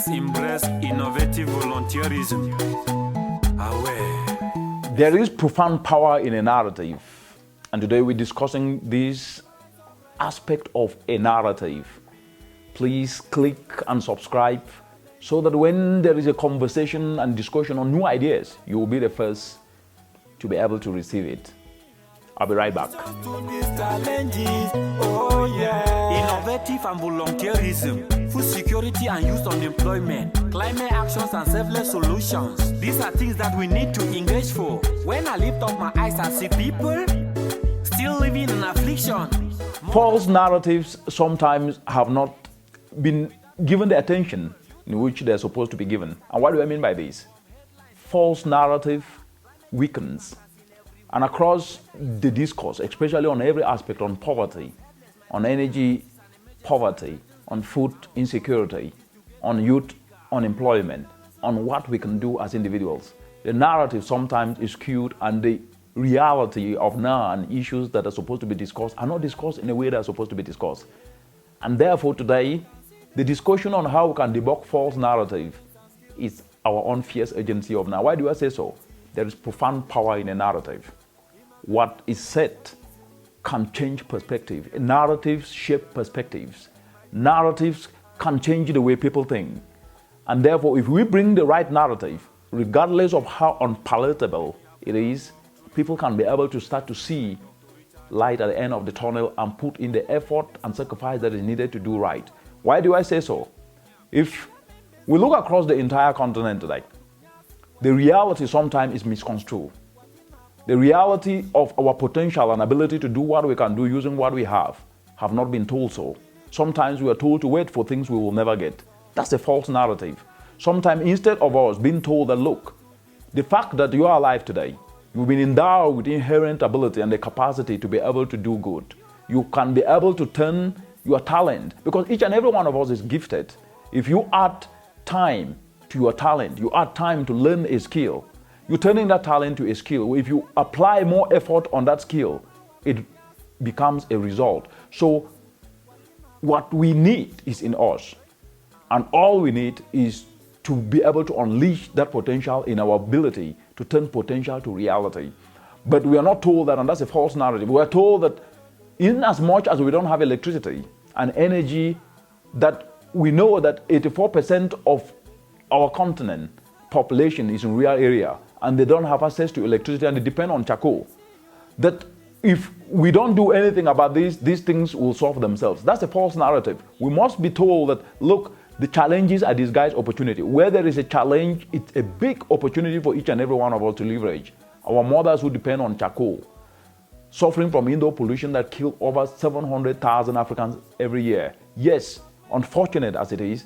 Let's embrace innovative volunteerism. Aware. There is profound power in a narrative, and today we're discussing this aspect of a narrative. Please click and subscribe so that when there is a conversation and discussion on new ideas, you will be the first to be able to receive it. I'll be right back. Innovative and volunteerism, food security and youth unemployment, climate actions and selfless solutions. These are things that we need to engage for. When I lift up my eyes and see people still living in affliction. False narratives sometimes have not been given the attention in which they're supposed to be given. And what do I mean by this? False narrative weakens. And across the discourse, especially on every aspect, on poverty, on energy poverty, on food insecurity, on youth unemployment, on what we can do as individuals, the narrative sometimes is skewed, and the reality of now and issues that are supposed to be discussed are not discussed in a way that are supposed to be discussed. And therefore today, the discussion on how we can debunk false narrative is our own fierce urgency of now. Why do I say so? There is profound power in a narrative. What is said can change perspective. Narratives shape perspectives. Narratives can change the way people think. And therefore, if we bring the right narrative, regardless of how unpalatable it is, people can be able to start to see light at the end of the tunnel and put in the effort and sacrifice that is needed to do right. Why do I say so? If we look across the entire continent today, the reality sometimes is misconstrued. The reality of our potential and ability to do what we can do using what we have not been told so. Sometimes we are told to wait for things we will never get. That's a false narrative. Sometimes instead of us being told that, look, the fact that you are alive today, you've been endowed with inherent ability and the capacity to be able to do good. You can be able to turn your talent, because each and every one of us is gifted. If you add time to your talent, you add time to learn a skill, you're turning that talent to a skill. If you apply more effort on that skill, it becomes a result. So what we need is in us. And all we need is to be able to unleash that potential in our ability to turn potential to reality. But we are not told that, and that's a false narrative. We are told that in as much as we don't have electricity and energy, that we know that 84% of our continent population is in rural area, and they don't have access to electricity, and they depend on charcoal. That if we don't do anything about these things will solve themselves. That's a false narrative. We must be told that, look, the challenges are disguised opportunity. Where there is a challenge, it's a big opportunity for each and every one of us to leverage. Our mothers who depend on charcoal, suffering from indoor pollution that kills over 700,000 Africans every year. Yes, unfortunate as it is,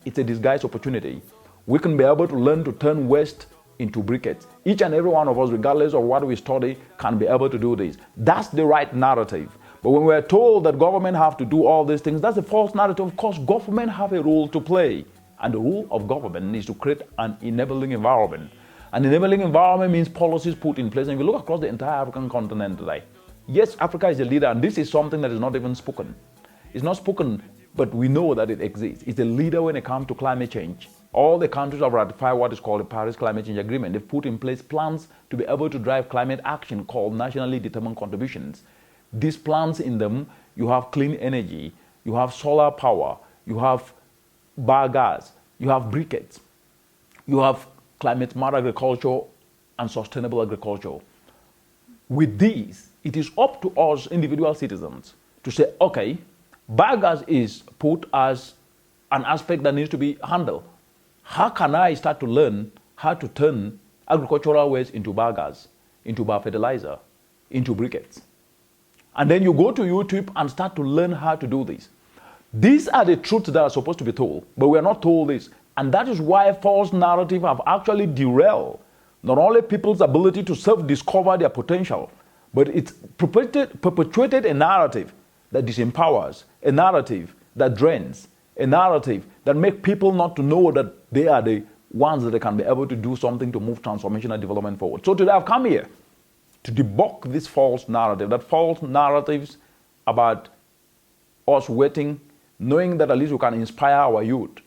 it's a disguised opportunity. We can be able to learn to turn waste into briquettes. Each and every one of us, regardless of what we study, can be able to do this. That's the right narrative. But when we're told that government have to do all these things, that's a false narrative. Of course, government have a role to play. And the role of government is to create an enabling environment. An enabling environment means policies put in place. And if you look across the entire African continent today, yes, Africa is a leader, and this is something that is not even spoken. It's not spoken, but we know that it exists. It's a leader when it comes to climate change. All the countries have ratified what is called the Paris Climate Change Agreement. They've put in place plans to be able to drive climate action called nationally determined contributions. These plans, in them, you have clean energy, you have solar power, you have biogas, you have briquettes, you have climate-smart agriculture and sustainable agriculture. With these, it is up to us individual citizens to say, okay, biogas is put as an aspect that needs to be handled. How can I start to learn how to turn agricultural waste into biogas, into biofertilizer, into briquettes? And then you go to YouTube and start to learn how to do this. These are the truths that are supposed to be told, but we are not told this. And that is why false narratives have actually derailed not only people's ability to self-discover their potential, but it's perpetuated a narrative that disempowers, a narrative that drains, a narrative that makes people not to know that they are the ones that they can be able to do something to move transformational development forward. So today I've come here to debunk this false narrative, that false narratives about us waiting, knowing that at least we can inspire our youth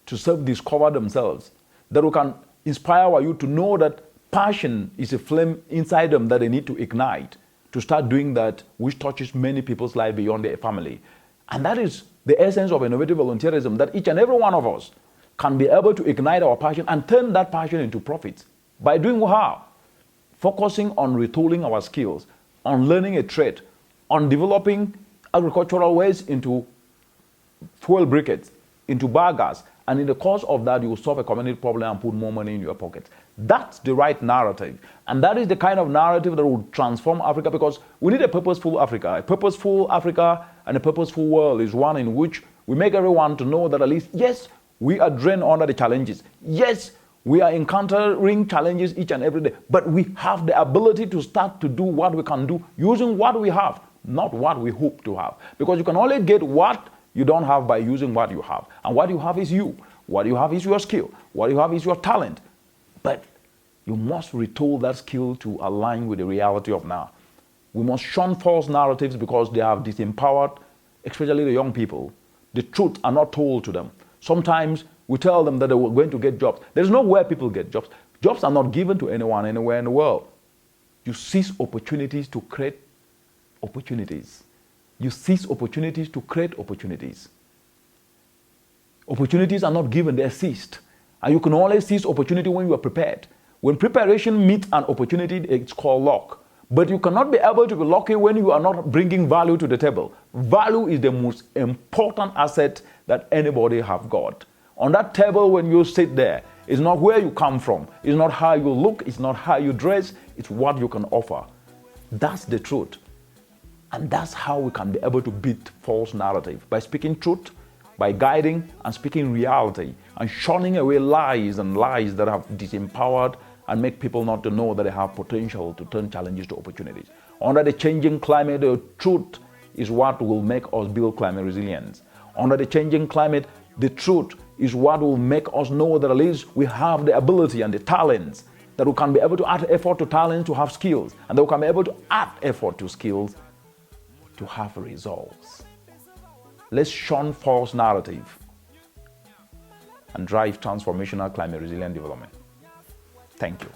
to self-discover themselves, that we can inspire our youth to know that passion is a flame inside them that they need to ignite, to start doing that which touches many people's life beyond their family. And that is the essence of innovative volunteerism, that each and every one of us can be able to ignite our passion and turn that passion into profits. By doing how? Focusing on retooling our skills, on learning a trade, on developing agricultural waste into fuel briquettes, into biogas, and in the course of that, you will solve a community problem and put more money in your pocket. That's the right narrative. And that is the kind of narrative that will transform Africa, because we need a purposeful Africa. A purposeful Africa and a purposeful world is one in which we make everyone to know that at least, yes, we are drained under the challenges. Yes, we are encountering challenges each and every day, but we have the ability to start to do what we can do using what we have, not what we hope to have. Because you can only get what you don't have by using what you have. And what you have is you. What you have is your skill. What you have is your talent. But you must retool that skill to align with the reality of now. We must shun false narratives because they have disempowered, especially the young people. The truth are not told to them. Sometimes we tell them that they were going to get jobs. There's nowhere people get jobs. Jobs are not given to anyone anywhere in the world. You seize opportunities to create opportunities. You seize opportunities to create opportunities. Opportunities are not given, they are seized. And you can only seize opportunity when you are prepared. When preparation meets an opportunity, it's called luck. But you cannot be able to be lucky when you are not bringing value to the table. Value is the most important asset that anybody have got. On that table, when you sit there, it's not where you come from. It's not how you look. It's not how you dress. It's what you can offer. That's the truth. And that's how we can be able to beat false narrative, by speaking truth, by guiding and speaking reality, and shunning away lies that have disempowered and make people not to know that they have potential to turn challenges to opportunities. Under the changing climate, the truth is what will make us build climate resilience. Under the changing climate, the truth is what will make us know that at least we have the ability and the talents, that we can be able to add effort to talents to have skills, and that we can be able to add effort to skills to have results. Let's shun false narrative and drive transformational climate resilient development. Thank you.